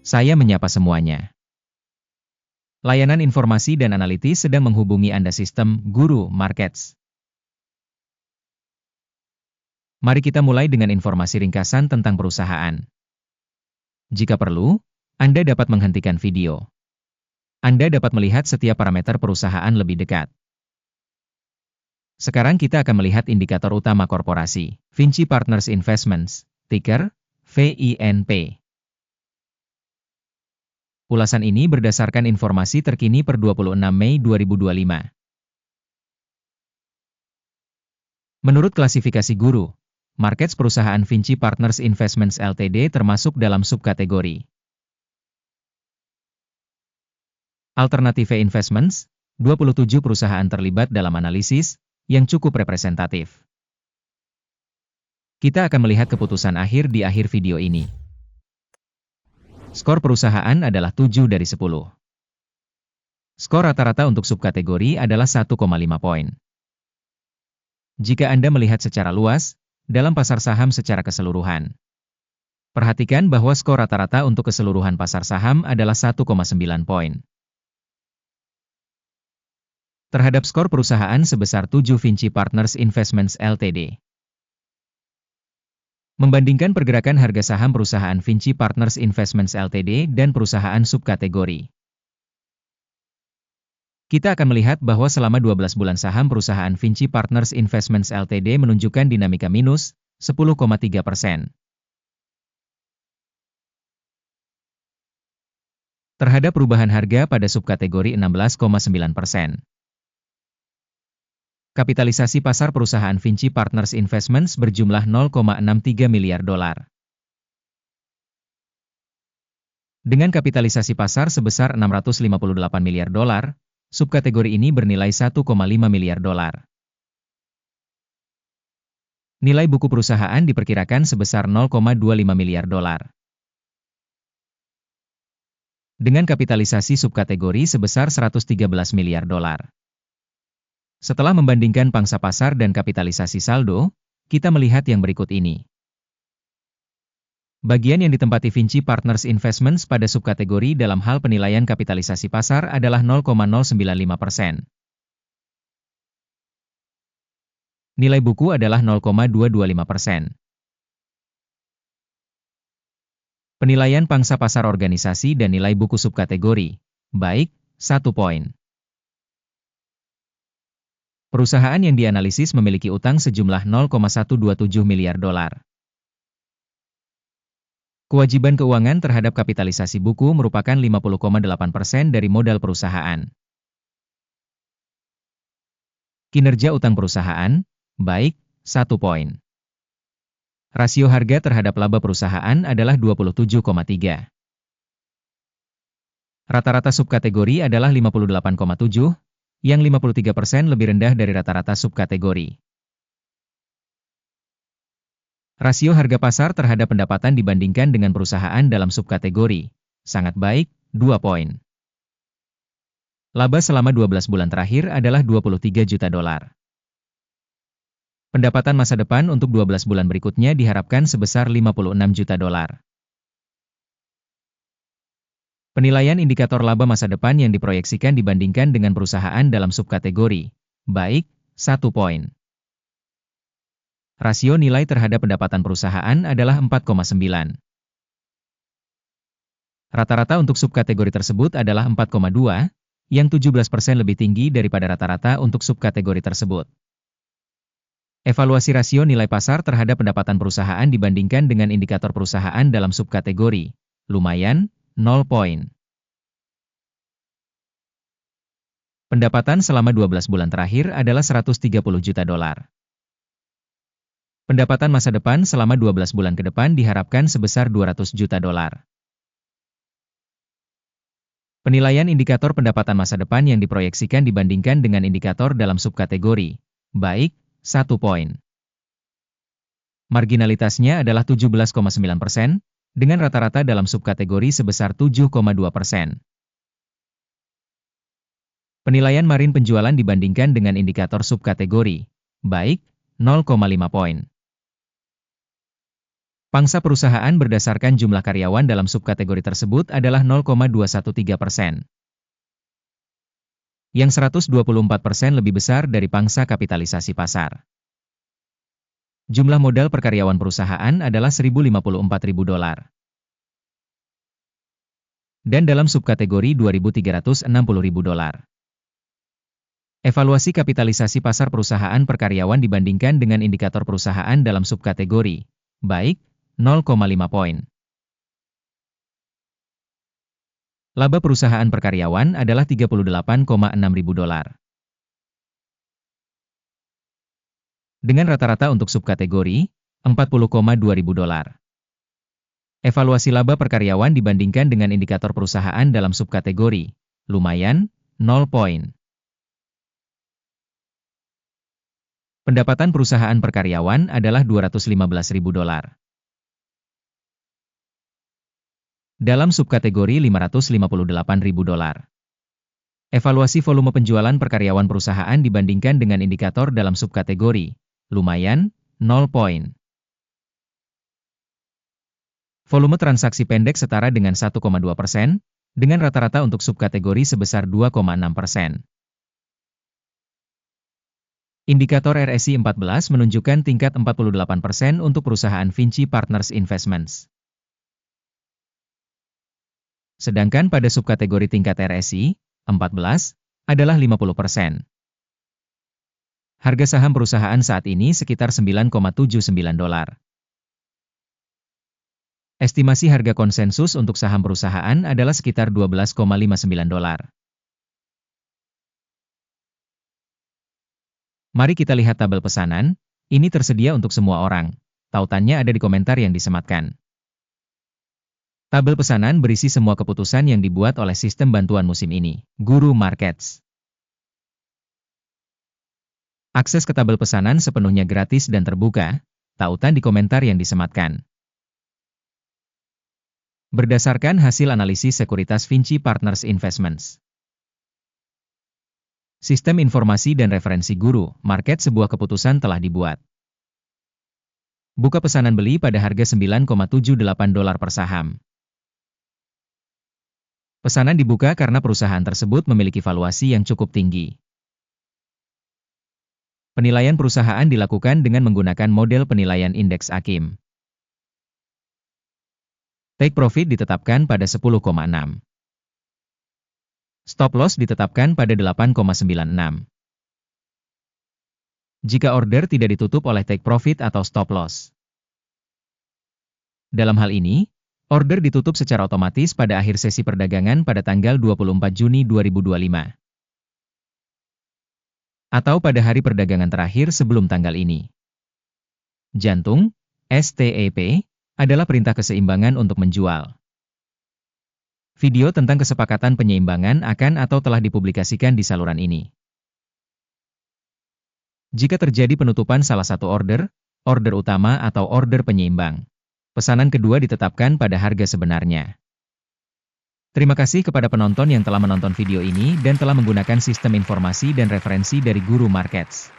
Saya menyapa semuanya. Layanan informasi dan analitis sedang menghubungi Anda sistem Guru Markets. Mari kita mulai dengan informasi ringkasan tentang perusahaan. Jika perlu, Anda dapat menghentikan video. Anda dapat melihat setiap parameter perusahaan lebih dekat. Sekarang kita akan melihat indikator utama korporasi, Vinci Partners Investments, ticker VINP. Ulasan ini berdasarkan informasi terkini per 26 Mei 2025. Menurut klasifikasi Guru Markets, perusahaan Vinci Partners Investments Ltd termasuk dalam subkategori Alternative Investments. 27 perusahaan terlibat dalam analisis yang cukup representatif. Kita akan melihat keputusan akhir di akhir video ini. Skor perusahaan adalah 7 dari 10. Skor rata-rata untuk subkategori adalah 1,5 poin. Jika Anda melihat secara luas, dalam pasar saham secara keseluruhan, perhatikan bahwa skor rata-rata untuk keseluruhan pasar saham adalah 1,9 poin. Terhadap skor perusahaan sebesar 7 Vinci Partners Investments Ltd. Membandingkan pergerakan harga saham perusahaan Vinci Partners Investments Ltd dan perusahaan subkategori. Kita akan melihat bahwa selama 12 bulan saham perusahaan Vinci Partners Investments Ltd menunjukkan dinamika minus 10,3%. Terhadap perubahan harga pada subkategori 16,9%. Kapitalisasi pasar perusahaan Vinci Partners Investments berjumlah 0,63 miliar dolar. Dengan kapitalisasi pasar sebesar 658 miliar dolar, subkategori ini bernilai 1,5 miliar dolar. Nilai buku perusahaan diperkirakan sebesar 0,25 miliar dolar. Dengan kapitalisasi subkategori sebesar 113 miliar dolar. Setelah membandingkan pangsa pasar dan kapitalisasi saldo, kita melihat yang berikut ini. Bagian yang ditempati Vinci Partners Investments pada subkategori dalam hal penilaian kapitalisasi pasar adalah 0,095%. Nilai buku adalah 0,225%. Penilaian pangsa pasar organisasi dan nilai buku subkategori, baik, 1 poin. Perusahaan yang dianalisis memiliki utang sejumlah 0,127 miliar dolar. Kewajiban keuangan terhadap kapitalisasi buku merupakan 50,8% dari modal perusahaan. Kinerja utang perusahaan, baik, 1 poin. Rasio harga terhadap laba perusahaan adalah 27,3. Rata-rata subkategori adalah 58,7, yang 53% lebih rendah dari rata-rata subkategori. Rasio harga pasar terhadap pendapatan dibandingkan dengan perusahaan dalam subkategori, sangat baik, 2 poin. Laba selama 12 bulan terakhir adalah 23 juta dolar. Pendapatan masa depan untuk 12 bulan berikutnya diharapkan sebesar 56 juta dolar. Penilaian indikator laba masa depan yang diproyeksikan dibandingkan dengan perusahaan dalam subkategori, baik, 1 poin. Rasio nilai terhadap pendapatan perusahaan adalah 4,9. Rata-rata untuk subkategori tersebut adalah 4,2, yang 17% lebih tinggi daripada rata-rata untuk subkategori tersebut. Evaluasi rasio nilai pasar terhadap pendapatan perusahaan dibandingkan dengan indikator perusahaan dalam subkategori, lumayan, 0 poin. Pendapatan selama 12 bulan terakhir adalah 130 juta dolar. Pendapatan masa depan selama 12 bulan ke depan diharapkan sebesar 200 juta dolar. Penilaian indikator pendapatan masa depan yang diproyeksikan dibandingkan dengan indikator dalam subkategori, baik, 1 poin. Marginalitasnya adalah 17,9%, dengan rata-rata dalam subkategori sebesar 7,2%. Penilaian margin penjualan dibandingkan dengan indikator subkategori, baik, 0,5 poin. Pangsa perusahaan berdasarkan jumlah karyawan dalam subkategori tersebut adalah 0,213%, yang 124% lebih besar dari pangsa kapitalisasi pasar. Jumlah modal per karyawan perusahaan adalah $1.054.000. Dan dalam subkategori $2.360.000. Evaluasi kapitalisasi pasar perusahaan per karyawan dibandingkan dengan indikator perusahaan dalam subkategori, baik, 0,5 poin. Laba perusahaan per karyawan adalah $38,6.000. Dengan rata-rata untuk subkategori, $40,2.000. Evaluasi laba per karyawan dibandingkan dengan indikator perusahaan dalam subkategori, lumayan, 0 poin. Pendapatan perusahaan per karyawan adalah $215.000. Dalam subkategori $558.000. Evaluasi volume penjualan per karyawan perusahaan dibandingkan dengan indikator dalam subkategori, lumayan, 0 poin. Volume transaksi pendek setara dengan 1,2%, dengan rata-rata untuk subkategori sebesar 2,6%. Indikator RSI 14 menunjukkan tingkat 48% untuk perusahaan Vinci Partners Investments. Sedangkan pada subkategori tingkat RSI, 14, adalah 50%. Harga saham perusahaan saat ini sekitar $9,79. Estimasi harga konsensus untuk saham perusahaan adalah sekitar $12,59. Mari kita lihat tabel pesanan, ini tersedia untuk semua orang. Tautannya ada di komentar yang disematkan. Tabel pesanan berisi semua keputusan yang dibuat oleh sistem bantuan musim ini, Guru Markets. Akses ke tabel pesanan sepenuhnya gratis dan terbuka, tautan di komentar yang disematkan. Berdasarkan hasil analisis sekuritas Vinci Partners Investments. Sistem informasi dan referensi Guru Market sebuah keputusan telah dibuat. Buka pesanan beli pada harga $9,78 per saham. Pesanan dibuka karena perusahaan tersebut memiliki valuasi yang cukup tinggi. Penilaian perusahaan dilakukan dengan menggunakan model penilaian indeks AKIM. Take profit ditetapkan pada 10,6. Stop loss ditetapkan pada 8,96. Jika order tidak ditutup oleh take profit atau stop loss. Dalam hal ini, order ditutup secara otomatis pada akhir sesi perdagangan pada tanggal 24 Juni 2025. Atau pada hari perdagangan terakhir sebelum tanggal ini. Jantung, STEP, adalah perintah keseimbangan untuk menjual. Video tentang kesepakatan penyeimbangan akan atau telah dipublikasikan di saluran ini. Jika terjadi penutupan salah satu order, order utama atau order penyeimbang, pesanan kedua ditetapkan pada harga sebenarnya. Terima kasih kepada penonton yang telah menonton video ini dan telah menggunakan sistem informasi dan referensi dari Guru Markets.